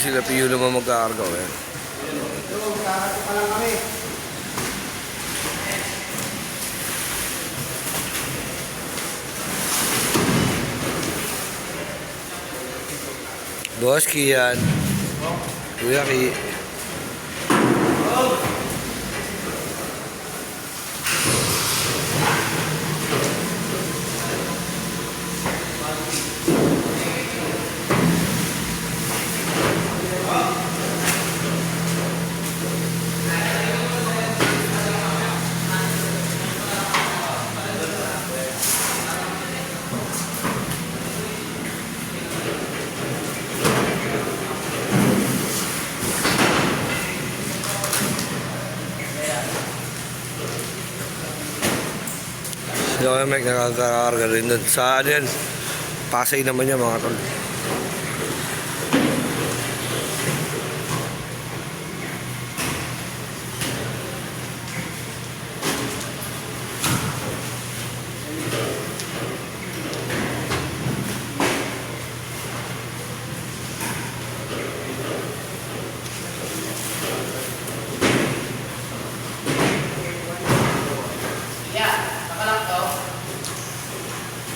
sila PU naman magkakarga. Eh. Karato pa lang kami. Boss Kian. Kuya Ki. Sila kaya may nakakarga rin doon. Sa ano yan? Pasay naman yan mga tol.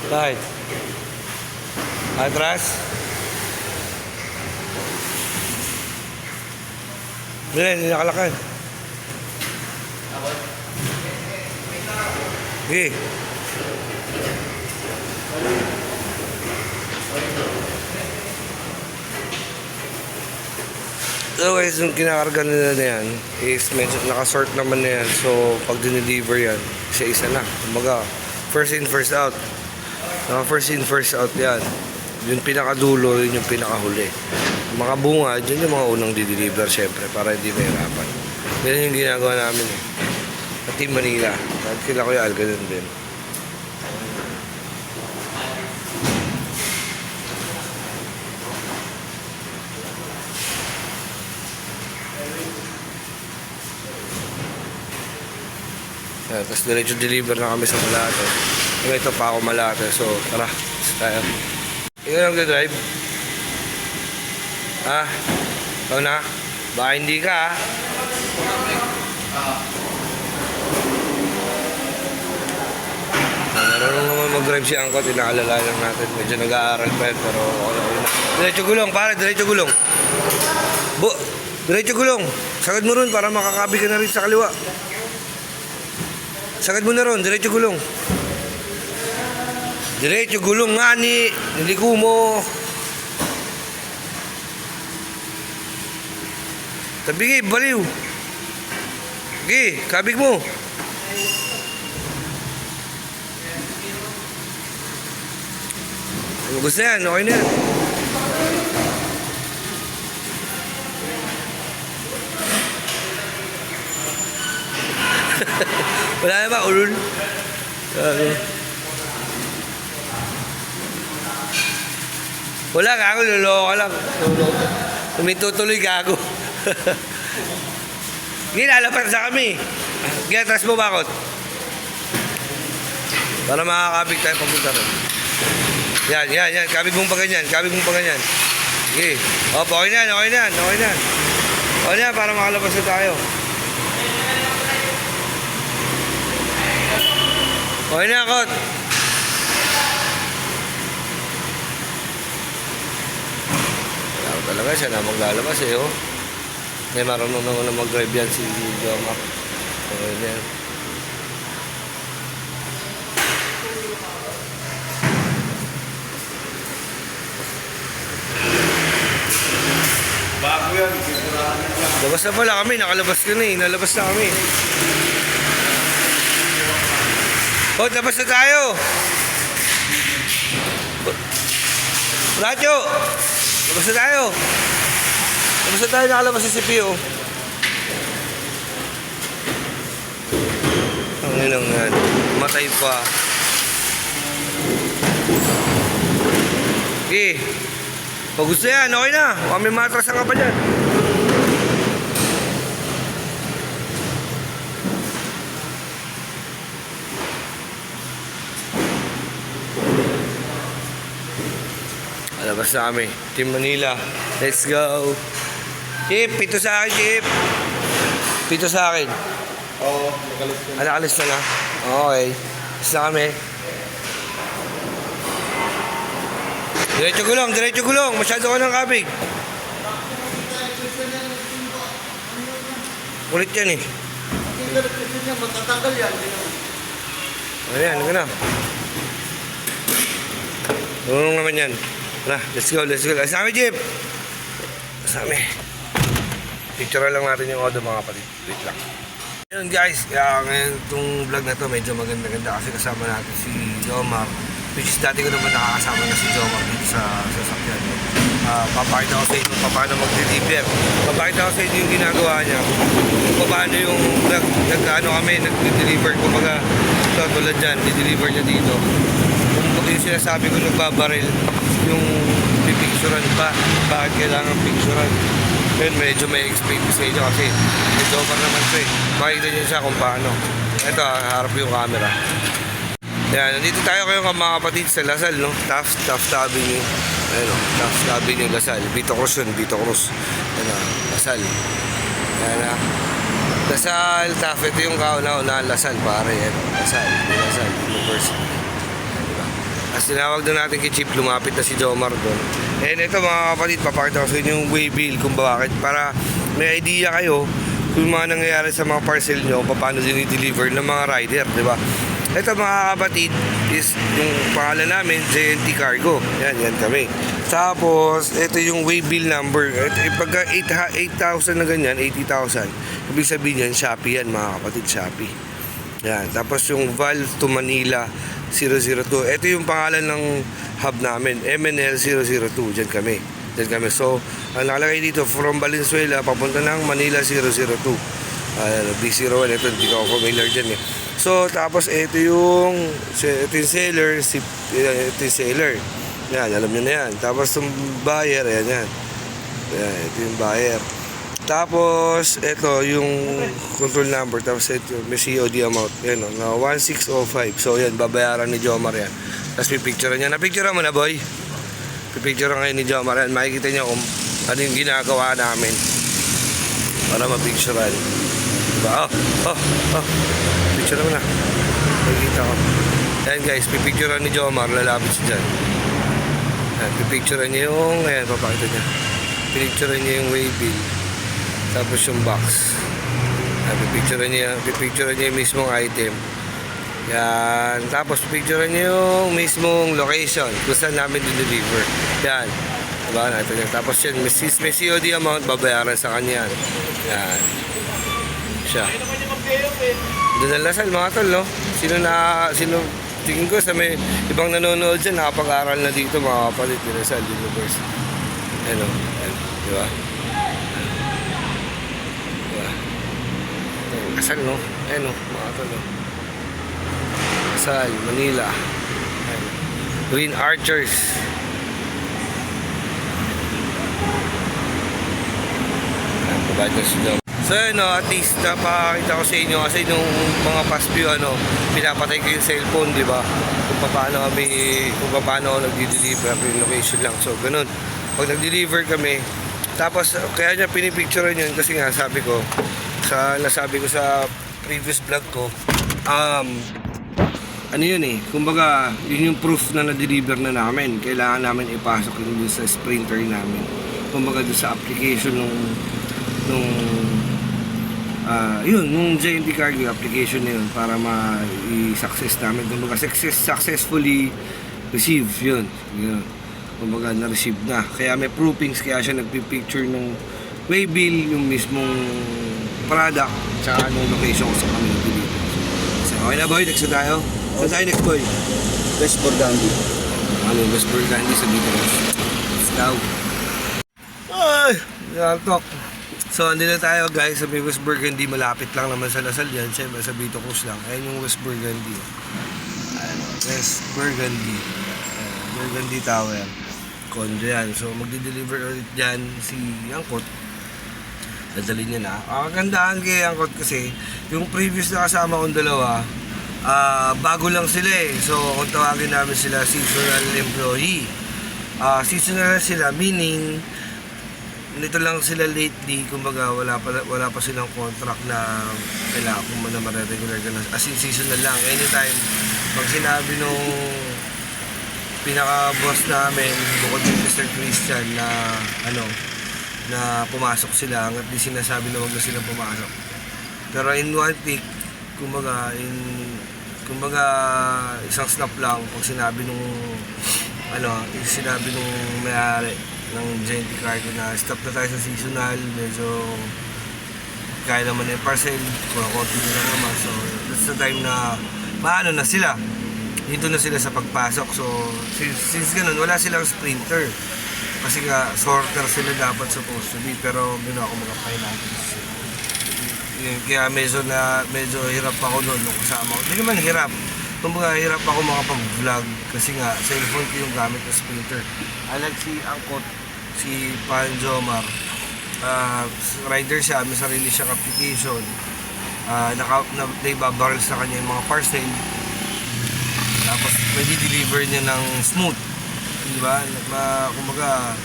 Right. Atras. Hindi nakalakad. Okay. So guys, yung kinakarga nila na yan is medyo nakasort naman na yan. So pag dineliver yan, isa-isa na. Kumbaga, first in, first out. First in, first out yan. Yung pinakadulo, yun yung pinakahuli. Mga bunga, yun yung mga unang dideliver syempre para hindi mahirapan. Ganun yung ginagawa namin eh. Sa Team Manila. Kahit sila Kuya Al, ganun din. Yan, tapos diretso deliver na kami sa Malate. Ito pa ako Malate, so tara, tayo. Ikaw nagdadrive? Ha? Ikaw na? Baka hindi ka marunong naman mag-drive si Angkot, inaalala lang natin. Medyo nag-aaral pa yan, pero okay na. Diretso gulong, pare, diretso gulong. Diretso gulong. Sagad mo ron para makakabi ka na rin sa kaliwa. Sagad mo na ron, diretso gulong. Diretso gulong nga ni niliko mo. Tabigi, baliw. Okay, kabig mo. Gusto yan, okay na yan. Wala na ba, ulul? Wala, gago, luloko ka lang. Tumitutuloy, gago. Ginalapas na kami. Ginatras mo bakot? Para makakabig tayo papunta rin. Yan. Kabig mong pa ganyan. Okay. Opo, okay na. Okay na, para makalabas na tayo. Okay na, Kot. Talaga siya na maglalabas eh, oh. May marunong na mag-drive yan si Joma. Okay na yan. Bago yan. Labas na pala kami, nakalabas ka na eh. Nalabas na kami. Oh, labas na tayo. Radyo! Labas na tayo. Nakalabas sa CPU. Ang ilang yan. Matay pa. Okay. Pag gusto yan, okay na. Kami matrasan ka pa dyan. Labas na kami. Team Manila. Let's go. Chip, pito sa akin, Chip. Pito sa akin. Oo, nakalis ko. Nakalis na na. Okay. Tapos na kami. Diretso gulong. Masyado ka ng kabig. Kulit yan eh. Matatanggal yan. Ayan, ano na. Tulong naman yan. Tara, let's go. Asami, Jeep. Asami. Picture lang natin yung auto mga kapatid. Wait lang. Ayun guys, kaya ngayon itong vlog na to medyo maganda-ganda kasi kasama natin si Jomar. Which is dati ko naman nakakasama na si Jomar dito sa sasakyan. Papakita ko sa inyo paano mag-deliver. Papakita ko sa inyo yung ginagawa niya. Paano yung nag-deliver. Kumbaga, ito tulad dyan, di-deliver niya dito. Kung yung sinasabi ko nagbabaril, yung pipicturan pa. Bakit kailangan picturan? Yun, medyo may explain ko sa inyo kasi may Jomar naman ito eh. Makikita niyo siya kung paano. Ito, harap yung camera. Yan, nandito tayo kayo mga kapatid sa Lasal, no? Taft Avenue. Ayun, Taft Avenue, Lasal. Vito Cruz yun, Vito Cruz. Ano, Lasal. Yan na. Lasal, Taft. Ito yung kauna-una, Lasal, pare. Yan, Lasal, University. As tinawag na natin kay Chief, lumapit na si Jomar doon. And ito mga kapatid, papakita ko sa inyo yung way bill kung bakit. Para may idea kayo kung mga nangyayari sa mga parcel nyo, paano din i-deliver ng mga rider, di ba? Ito mga kapatid is yung pangalan namin, JNT Cargo. Yan kami. Tapos, ito yung way bill number. Pagka 8,000 na ganyan, 80,000. Ibig sabihin yan, Shopee yan mga kapatid, Shopee. Yan. Tapos yung Val to Manila 002. Ito yung pangalan ng hub namin, MNL 002. Diyan kami. So, ang nakalagay dito, from Valenzuela, papunta ng Manila 002. B01. Ito, hindi ko familiar dyan eh. So, tapos ito yung seller, ito yung seller. Yan, alam nyo na yan. Tapos yung buyer, yan. Yan, ito yung buyer. Tapos, ito yung control number. Tapos ito, may COD amount. Yan, 1605. So, yan, babayaran ni Jomar yan. Tapos pipicturean niya. Napicturean mo na, boy? Pipicturean ngayon ni Jomar yan. Makikita niyo kung ano yung ginagawa namin. Para mapicturean. Diba? Oh. Picturean mo na. Makikita ko. Yan, guys. Pipicturean ni Jomar. Lalapit siya dyan. Yan, pipicturean niya yung... Ayan, papakita niya. Pipicturean niya yung way bill. Tapos yung box. Pipicturean niya yung mismong item. Yan. Tapos picturean niya yung mismong location kung saan namin deliver. Yan. Diba? Tapos yan, may COD amount, babayaran sa kanya. Yan. Siya. Doon ang Lasal mga tol, no? Sino tingin ko sa may ibang nanonood dyan, nakapag-aral na dito mga kapatid ni Lasal University. Ano? Diba? Lasal, no? Ayan, no? Mga tol, no? Lasal, Manila. Ayan. Green Archers. Ayan, pabahit na sila. So, ano, at least napakita ko sa inyo kasi nung mga past few, pinapatay ko yung cellphone, di ba? Kung paano ako nag-deliver, yung location lang. So, ganun. Pag nag-deliver kami, tapos, kaya niya pinipicturean yun kasi nga, nasabi ko sa previous vlog ko, ano yun eh, kumbaga, yun yung proof na na-deliver na namin. Kailangan namin ipasok yun sa sprinter namin. Kumbaga, dun sa application nung JNT Cargo application na yun para ma-success namin. Kumbaga, successfully received yun. Kumbaga, na-receive na. Kaya may proofings, kaya siya nagpipicture ng way bill, yung mismong product, tsaka anong location kung saan kami nag-deliver. So, okay na boy, next na tayo. Saan tayo next boy? West Burgundy. West Burgundy sa Vito Cruz. Let's go. Ay! Talk. So, andito na tayo guys sa may West Burgundy. Malapit lang naman sa Lasal yan. Siyempre sa Vito Cruz lang. Ayan yung West Burgundy. West Burgundy. Burgundy Tower. Condo yan. So, magdi-deliver ulit dyan si Angkot. Dadalhin niya na. Ang kagandahan kay Angkot kasi, yung previous na kasama kong dalawa, bago lang sila eh. So, kung tawagin namin sila seasonal employee. seasonal na sila, meaning nito lang sila lately, kumbaga wala pa silang contract na kailangan kung na mare-regular ka na, as in seasonal lang. Anytime pag sinabi nung pinaka-boss namin, bukod yung Mr. Christian na na pumasok sila, hanggat di sinasabi na wag na silang pumasok. Pero in one week, kumbaga isang snap lang pag sinabi nung may-ari ng Giant Cargo na stop na tayo sa seasonal, medyo kaya naman yung parcel, konti na naman. So that's the time na paano na sila, dito na sila sa pagpasok. So since ganun, wala silang sprinter kasi nga sorter sila dapat supposed to be, pero ginawa ko mga pineapples. Kaya medyo hirap ako noon nung kasama ko. Hindi naman hirap, kumbaga hirap ako makapag-vlog kasi nga cellphone ko yung gamit na sprinter. Unlike si Angkot, si Pan Jomar, rider siya, may sarili siyang application, naibabarrel sa kanya yung mga parcel, tapos pwede deliver niya ng smooth, di ba? Kumbaga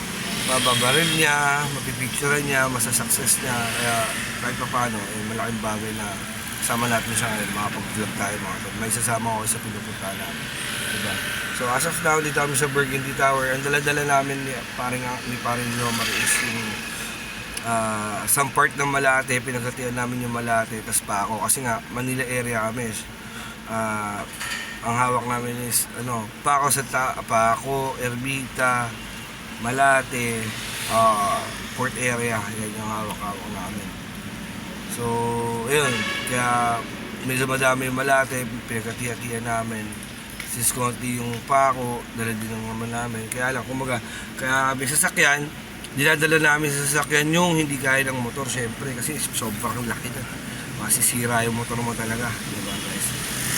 mababaril niya, mapipicturean niya, masasuccess niya. Kaya kahit pa paano, malaking bagay na kasama natin siya ngayon, makapag-vlog tayo mga to. May sasama ko sa pinupunta namin, diba? So as of now, dito kami sa Burgundy Tower. Ang dala-dala namin ni paring Jomar is yung some part ng Malate, pinagatian namin yung Malate, tas Paco, kasi nga Manila area kami. Ang hawak namin is Paco, Ermita, Malate, port area, yan yung hawak-hawak namin. So, yun, kaya medyo madami yung Malate, pinagati-hatian namin. Since konti yung Paco, dala din naman namin. Kaya lang, kumbaga, kaya kami sasakyan, dinadala namin sa sasakyan yung hindi kaya ng motor, syempre, kasi sobrang laki na. Masisira yung motor mo talaga, diba guys?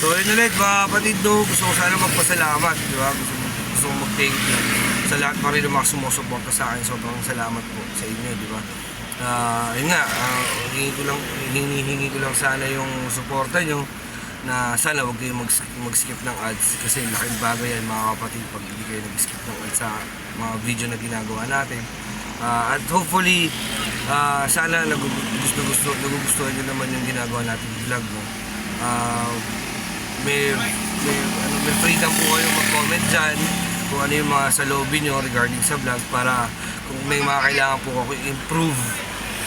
So, yun ulit, mga kapatid, no, gusto ko sana magpasalamat, diba? Gusto ko mag-thank you sa lahat pa rin ng mga sumusuporta sa akin. Sobrang salamat po sa inyo, diba? Yun nga, hingi ko lang sana yung suporta nyo, na sana huwag kayong mag-skip ng ads kasi laking bagay yan mga kapatid pag hindi kayo nag-skip ng ads sa mga video na ginagawa natin. At hopefully sana nagugustuhan nyo naman yung ginagawa natin vlog, no? May freedom po kayo mag-comment dyan kung ano yung mga salobin nyo regarding sa vlog, para kung may mga kailangan po ako i-improve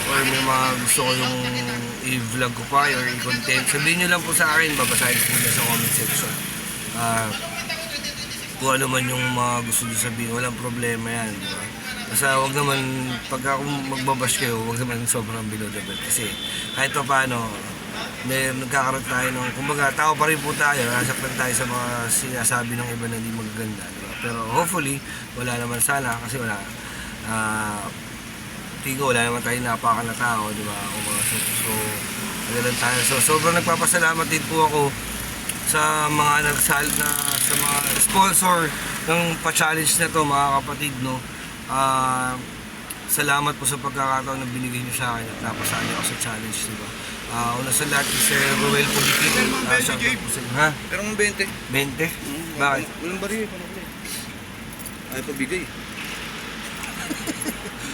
or may mga gusto ko yung i-vlog ko pa or i-content, sabihin nyo lang po sa akin, babasahin ko na sa comment section. Kung ano man yung mga gusto nyo sabihin, walang problema yan, diba? Kasi wag naman, pag ako magbabash kayo, wag naman sobrang below the belt, kasi kahit pa paano nagkakaroon tayo ng, kumbaga tao pa rin po tayo, nasaktan tayo sa mga sinasabi ng iba na hindi magaganda, diba? Pero hopefully wala naman sana, kasi tingin wala naman tayo napaka na tao, di ba? So ganun tayo. So sobrang nagpapasalamat din po ako sa mga sa mga sponsor ng pa-challenge na to, mga kapatid, no. Salamat po sa pagkakataon na binigay niyo sa akin at napasali ako sa challenge, di ba? Una sa lahat, si Roel Puliquito. Ha? Pero mong 20. 20? Bakit? Walang bari, ay pabigay.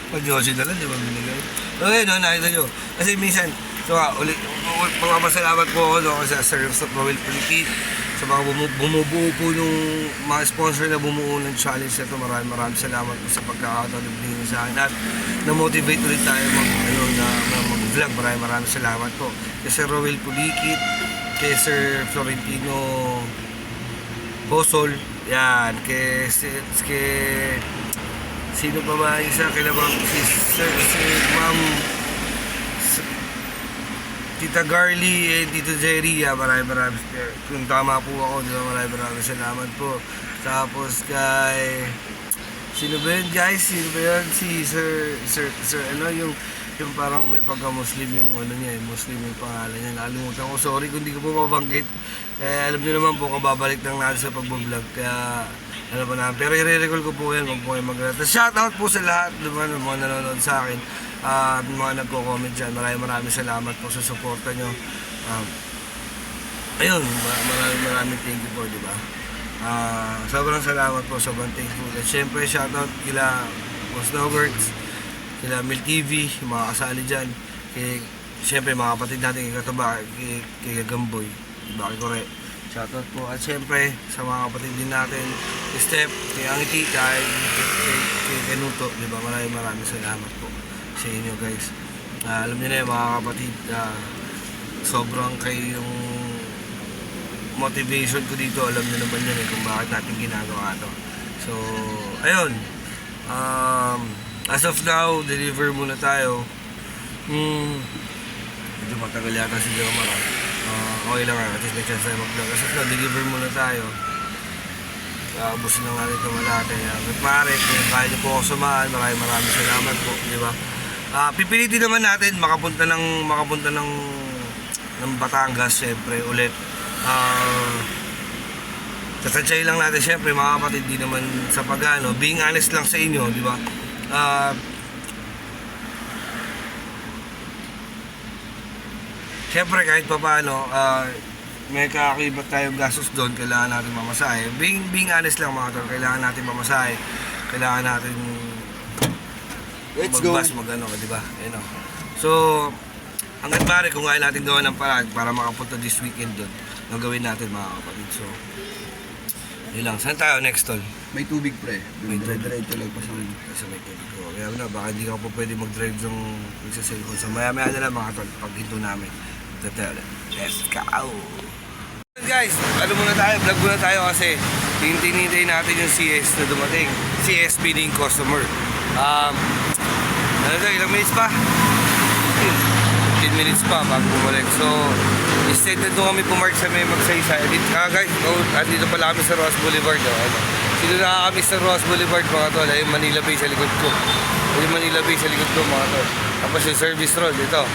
Pag-Yoshi na lang, di ba binigay? Okay, no, nakita nyo. Kasi minsan, magpapasalamat po ako, no, sa Sir Roel Puliquito, sa mga bumubuo po yung mga sponsor na bumuo ng challenge na ito. Maraming salamat po sa pagkakataon na binigay sa akin at na-motivate ulit tayo mag-vlog. Maraming salamat po kay Sir Roel Puliquito, kay Sir Florentino Bosol, yan, kay sino pa ba isa, si Ma'am Tita Garly and Tito Jerry, maraming kung tama po ako, di ba, maraming salamat po. Tapos kay sino ba yun guys, si Sir yung parang may pagka-Muslim yung niya, Muslim yung pangalan niya, nakalimutan ko, sorry kung di ko po mabanggit. Alam niyo naman po, kababalik lang natin sa pag-vlog, kaya ano ba na, pero i-recall ko po yan, wag po kayo mag-rata. Shoutout po sa lahat, diba, ng mga nanonood sa akin, mga nagko-comment dyan. Maraming salamat po sa suporta nyo. Ayun, maraming thank you po, diba? Sobrang salamat po, sobrang thankful. At syempre, shoutout kila Boss Noberts, kila Mil TV, yung mga kasali dyan. Syempre, mga kapatid natin, kay Kataba, kay Gamboy, diba, kay Kore. Shoutout po. At syempre, sa mga kapatid din natin, kay Step, kay Angiti, kay Kenuto, diba, maraming salamat po sa inyo, guys. Alam niyo na yung mga kapatid, sobrang kayo yung motivation ko dito. Alam niyo naman yun kung bakit natin ginagawa to. So, ayun. As of now, deliver muna tayo. Medyo matagal yata si Jomar. Okay lang at least may chance tayo mag-vlog. As of now, deliver muna tayo. Ubusin na nga ito malate. Pare, kung kaya niyo po ako samahan, maraming salamat po, di ba? Pipilitin naman natin makapunta ng Batangas, syempre, ulit. Tatansyahin lang natin, syempre, mga kapatid, di naman sa pagano. Being honest lang sa inyo, di ba? Syempre, kahit pa paano, may kakakibat tayong gastos doon, kailangan natin mamasahe. Being honest lang, mga tol, kailangan natin mamasahe. Kailangan natin mag-bus, di ba? You know. So, hanggang pare, kung kaya natin gawa ng paraan para makapunta this weekend doon, gagawin natin, mga kapatid. So, yun lang. Saan tayo next, tol? May tubig pre. May Dire-diretso lang pa sa amin. Kasi may tubig ko. Kaya na, baka hindi ka pa pwede mag-drive ng sa cellphone. So, maya-maya na lang, mga tol, pag hinto namin. Let's go! Guys, ano muna tayo? Vlog muna tayo kasi hinintay natin yung CS na dumating. CS meaning customer. Ilang minutes pa? 15 minutes pa bago bumalik. So, instead na doon kami pumark sa may Magsaysay. Guys, andito pala kami sa Ross Boulevard. Sino na kami sa Ross Boulevard, mga tol? Ay, yung Manila Bay sa likod ko. Yung Manila Bay sa likod ko, mga tol. Tapos yung service road, ito.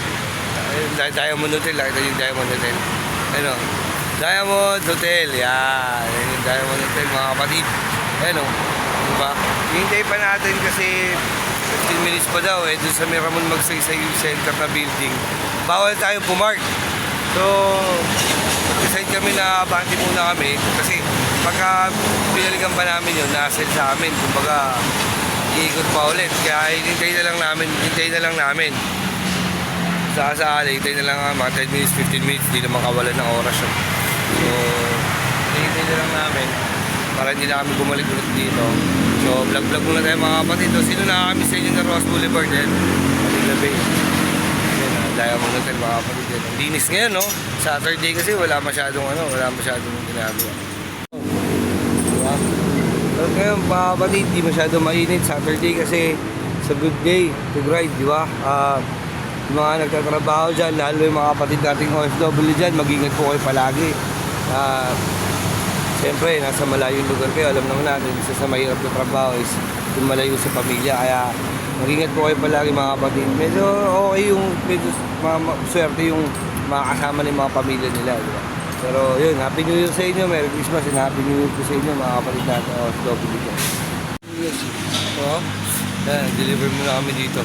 Diamond Hotel, nakita yung Diamond Hotel. Ano? Diamond Hotel, yan. Yung Diamond Hotel, mga kapatid. Ano? Diba? Hintay pa natin kasi 15 minutes pa daw eh. Doon sa may Ramon Magsaysay yung center na building. Bawal tayo pumark. So, decide kami na abante muna kami. Kasi pagka pinaligan pa namin yun, na-sell sa amin. Kumbaga, iikot pa ulit. Kaya hintay na lang namin. Saka-sakali, hintay na lang mga 10 minutes, 15 minutes, hindi naman kawalan ng oras yun. So, hintay na lang namin para hindi na kami bumalik ulit dito. So, vlog muna tayo mga kapatid. So, sino na kami sa inyo ng Ross Boulevard yan? Manila Bay. Yan, Diamond Hotel mga kapatid yan. Ang linis ngayon, no? Saturday kasi wala masyadong ginagawa. Diba? So, ngayon mga kapatid, di masyadong mainit Saturday kasi it's a good day to ride, di ba? Yung mga nagtatrabaho dyan, lalo yung mga kapatid nating OFW dyan, mag-ingat po kayo palagi. Siyempre, nasa malayong lugar kayo, alam naman natin, isa sa mahirap na trabaho is yung malayo sa pamilya. Kaya mag-ingat po kayo palagi mga kapatid. Medyo okay yung, swerte yung makakasama ng mga pamilya nila. Diba? Pero yun, Happy New Year sa inyo, Merry Christmas and Happy New Year po sa inyo mga kapatid natin OFW dyan. So, yan, deliver muna kami dito.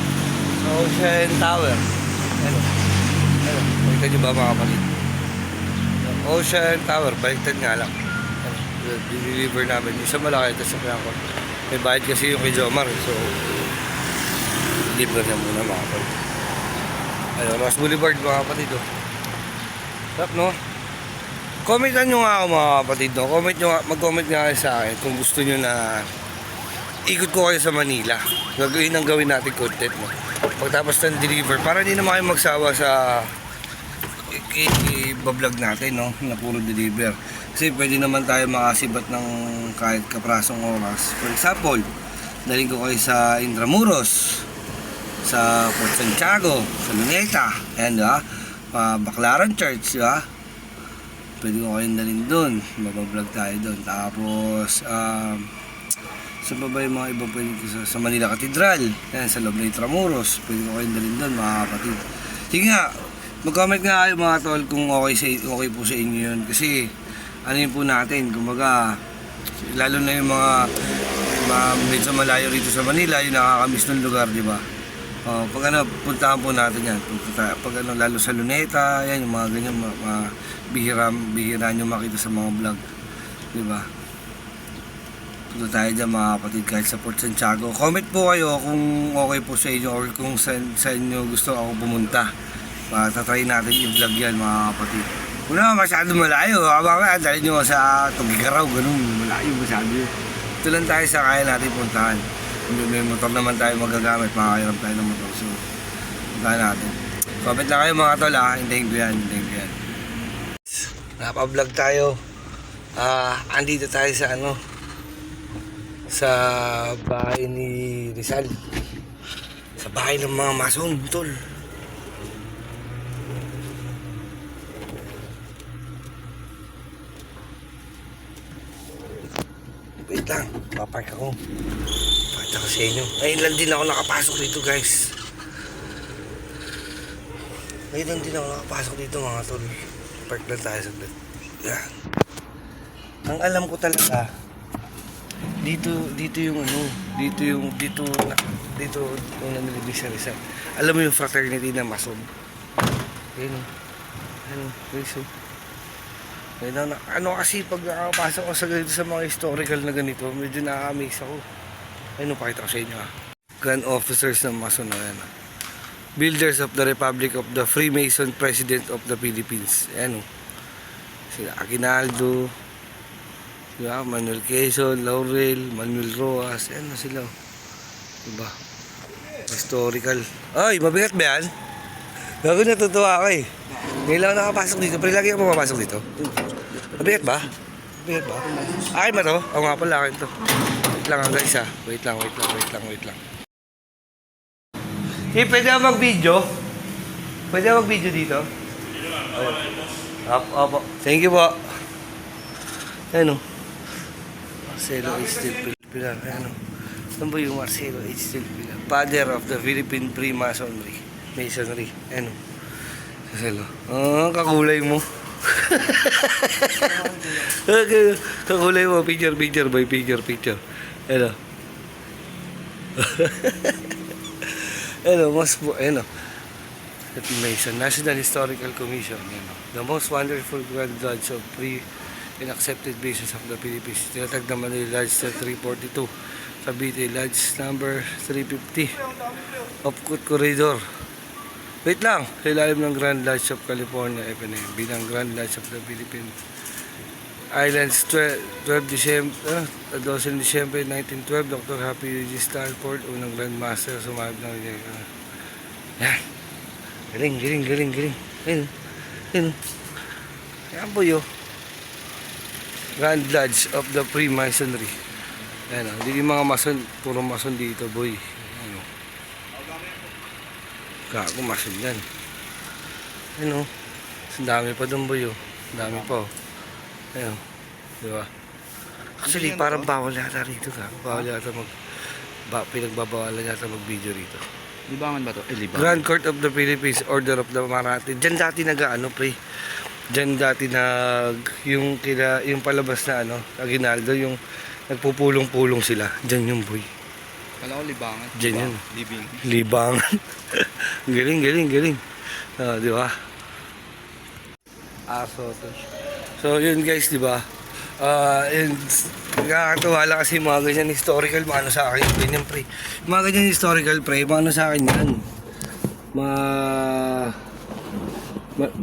Ocean Tower. Ano? Baliktad nyo ba mga kapatid? Ocean Tower, baliktad nga lang. Deliver namin. Isa malaki, ito sa pinako. May bayad kasi yung kay Jomar. So, deliver niya muna mga kapatid. Ayun, Ross Boulevard mga kapatid. Sarap, no? Commentan nyo nga ako mga kapatid. No? Mag-comment nga kayo sa akin kung gusto nyo na ikot ko kayo sa Manila. Gagawin natin content. No? Pagtapos ng deliver, para hindi naman kayo magsawa sa i-vlog natin, no? Na puro deliver. Kasi pwede naman tayo makasibat ng kahit kaprasong oras. For example, daling ko kayo sa Intramuros, sa Port Santiago, sa Luneta, ayan, diba? Baclaran Church, diba? Pwede ko kayong dalhin doon, mabablog tayo doon. Tapos, sa baba yung mga iba pwede ko sa Manila Cathedral, ayan, sa loob ng Intramuros, pwede ko kayong dalhin doon, mga kapatid. Sige nga, mag-comment nga kayo mga tol kung okay po sa inyo yun. Kasi, ano yun po natin, kumbaga, lalo na yung mga medyo malayo rito sa Manila, yung nakakamiss ng lugar, di ba? Pag ano, puntahan po natin yan. Pag ano, lalo sa Luneta, yan, yung mga ganyan, bihira nyo makita sa mga vlog, di ba? Punta tayo dyan mga kapatid kahit sa Port Santiago. Comment po kayo kung okay po sa inyo or kung sa inyo gusto ako pumunta. Tatry natin i-vlog yan mga kapatid. Kung naman masyado malayo, mamaya dahil nyo sa Tugigaraw, ganun, malayo masyado yun. Ito lang tayo sa kaya natin puntahan. May motor naman tayo magagamit, makakairam tayo ng motor. So, puntahan natin. Comment lang kayo mga tol ha, hintayin ko yan. Napa-vlog tayo. Andito tayo sa sa bahay ni Rizal. Sa bahay ng mga mason, tol. Wait lang, papark ako. Pakita ko sa inyo. Ngayon lang din ako nakapasok dito guys. Ngayon lang din ako nakapasok dito mga tol. Park lang tayo saglit. Yan. Ang alam ko talaga, dito yung dito yung nanilibig sa Rizal. Alam mo yung fraternity na mason. Ayun, guys. Kasi pag nakapasok ko sa ganito sa mga historical na ganito, medyo nakaka-amaze ako. Ayun, pakita ko sa inyo Grand officers ng Mason na yan. Builders of the Republic of the Freemason President of the Philippines. Ayan sila Aguinaldo, diba? Manuel Quezon, Laurel, Manuel Roas. Ayan na sila. Diba? Historical. Ay, mabigat ba yan? Gago, natutuwa ako Ngayon lang nakapasok dito, pero lagi ako mapapasok dito. Mabigat ba? Akin ba to? Oo nga pala, akin to. Wait lang guys Wait lang. Pwede ako mag-video? Pwede ako mag-video dito? Opo. Thank you po. Ayan Marcelo H. Del Pilar. Ano ba yung Marcelo H. Del Pilar? Father of the Philippine Freemasonry. Masonry. Marcelo. Kakulay mo. Kakulay mo. Picture boy. Picture. Mason National Historical Commission. The most wonderful grand lodge of free and accepted bases of the Philippines. Tinatag naman nila Lodge 342. Cavite Lodge number 350 of Coot Corridor. Wait lang, sa ilalim ng Grand Lodge of California, FNM, bilang Grand Lodge of the Philippines Islands, 12 December 1912, Dr. Happy Eugene Stanford, unang Grand Master, sumahib ng yan. Galing. Ayun. Ayan po yun. Grand Lodge of the Freemasonry. Ayan hindi yung mga mason, puro mason dito, boy. Ayan Gago, mason yan. Ayan ang dami pa doon, boy. Ang dami pa Ayan diba? Actually, parang bawal yata rito bawal yata pinagbabawalan yata mag-video rito. Libangan ba to? Libangan. Grand Court of the Philippines, Order of the Marathi. Diyan dati Diyan dati yung palabas na Aguinaldo, yung nagpupulong-pulong sila. Diyan yung boy. Kala ko libangan. Diyan yun. Libangan. Galing. Di ba? So yun guys, di ba? Nakakatuwa lang kasi mga ganyan historical, sa akin, ganyan pre. Mga ganyan historical pre, sa akin yan.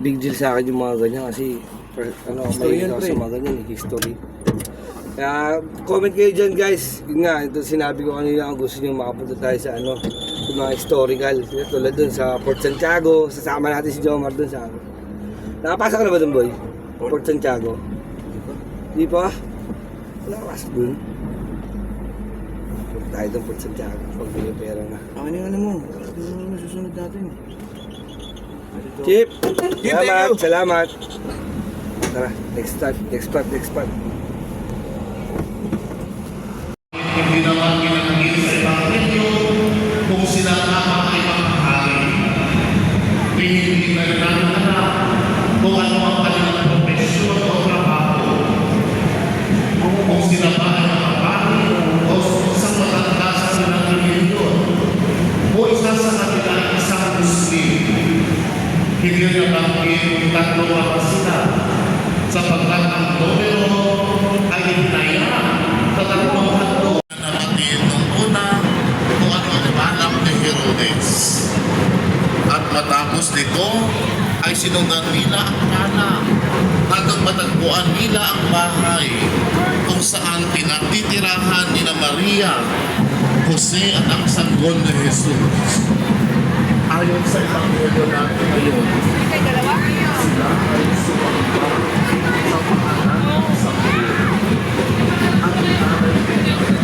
Big deal sa akin yung mga ganyan kasi may sa mga ganyan, history. Kaya comment kayo dyan guys. Yun nga, ito sinabi ko kanina, kung gusto nyo makapunta tayo sa yung mga historical. Tulad dun sa Port Santiago, sasama natin si Jomar dun sa Nakapasok ka na ba dun boy? Port Santiago? Di pa? Wala nakapasok dun. Punta tayo dun Port Santiago pag may pera na. Ano mo? Ano mo susunod natin? Chip! Salamat! Tara, next spot. Hindi naman ginagin sa Ebanghelyo kung sila ang ipapahari. Hindi na nananap kung ano ang kanilang profesyon o trabaho. Kung sila ba ay makapari o isang matanda sa kanilang reliyon o isa sa kanilang isang Muslim. Hindi na bakit tatlo ang sila sapagkat ang numero ay hinayaan pagkatong handog na namatid nung una kung ano ang balak ni Herodes. At matapos nito ay sinundan nila ang pana hanggang matagpuan nila ang bahay kung saan tinatitirahan ni na Maria, Jose at ang sanggol ni Jesus. Ayon sa Ebanghelyo natin ngayon, sila ay sumamba sa pangalan ng sanggol at inaray nila ang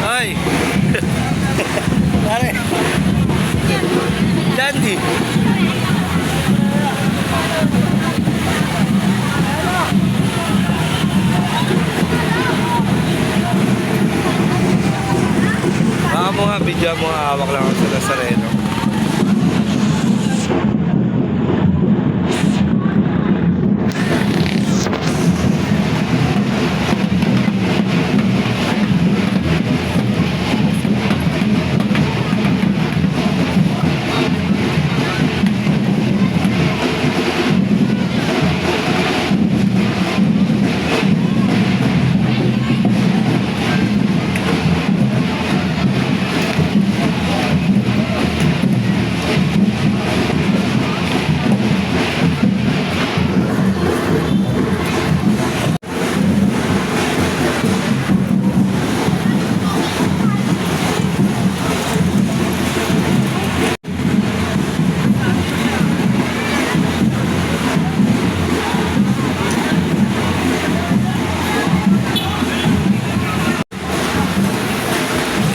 Ay! Pare! Dandy! Baka mo nga, video mo nga, hawak lang ako sa Nazareno.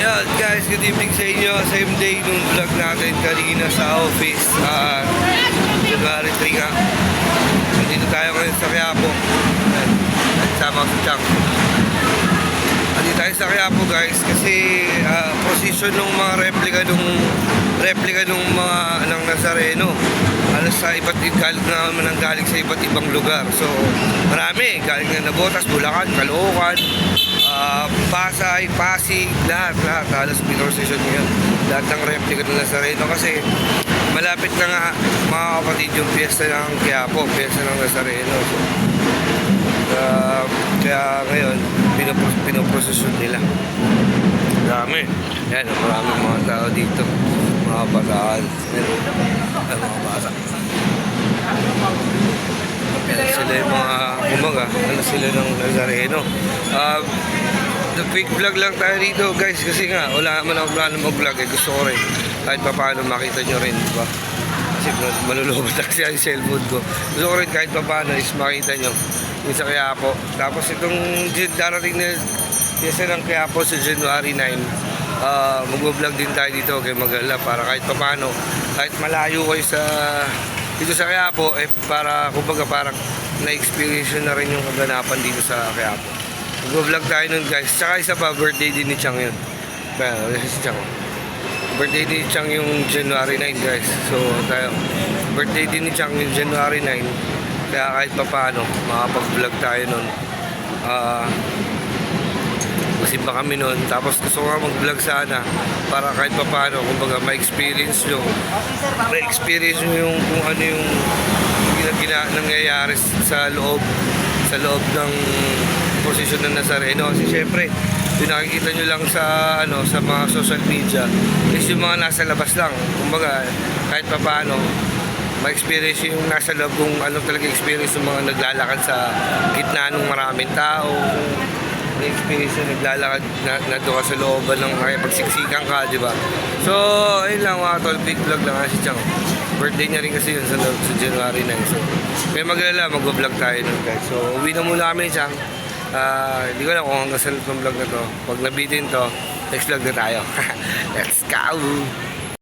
Yeah, guys, good evening sa inyo. Same day nung vlog natin kanina sa office. January 3 nga. Nandito tayo ngayon sa Quiapo. Sama ko si Chang. Nandito tayo sa Quiapo, guys, kasi position ng mga replika ng mga ng Nazareno. Sa iba't galing sa iba't ibang lugar. So, marami. Galing na Navotas, Bulacan, Caloocan, Pasay, Pasig, lahat. Halos pinosesyon niya. Lahat ng replika ng Nazareno kasi malapit na nga, mga kapatid, yung piyesta ng Quiapo, piyesta ng Nazareno. So, kaya ngayon, pinoprosesyon nila. Dami. Yan, maraming mga tao dito. Mga bataan. Yan, mga bata. Yan, sila yung mga kumaga. Sila ng Nazareno. Quick vlog lang tayo dito, guys, kasi nga wala naman ako plano mag-vlog, gusto ko rin kahit pa paano makita nyo rin, diba? Kasi malulobot kasi ang cellphone ko. Gusto ko rin kahit pa paano is makita nyo yung sa Quiapo. Tapos itong darating na piyesa ng Quiapo sa January 9, mag-vlog din tayo dito kay Magala para kahit pa paano, kahit malayo kayo dito sa Quiapo, para kumbaga parang na-experience na rin yung kaganapan dito sa Quiapo. Mag-vlog tayo nun, guys. Tsaka isa pa, birthday din ni Chang yun. Si Chang. Birthday din ni Chang yung January 9, guys. So, tayo. Birthday din ni Chang yung January 9. Kaya kahit pa paano, makapag-vlog tayo nun. Magsimba kami noon. Tapos gusto ko nga mag-vlog sana para kahit pa paano, kumbaga, ma-experience nyo. Ma-experience nyo yung kung ano yung nangyayari sa loob ng posisyon ng Nazareno. Kasi syempre, yung nakikita nyo lang sa sa mga social media is yung mga nasa labas lang. Kumbaga, kahit pa paano, ma-experience yung nasa loob kung ano talaga experience ng mga naglalakad sa gitna ng maraming tao. Na-experience yung naglalakad na doon ka sa looban ng pagsiksikan ka, di ba? So, ayun lang mga tol, big vlog lang si Chang. Birthday niya rin kasi yun sa January 9. So, may maglala, mag-vlog tayo nun guys. So, uwi na muna kami Chang. Hindi ko alam kung hanggang sa itong vlog na to. Pag nabitin to, next vlog na tayo. Let's go!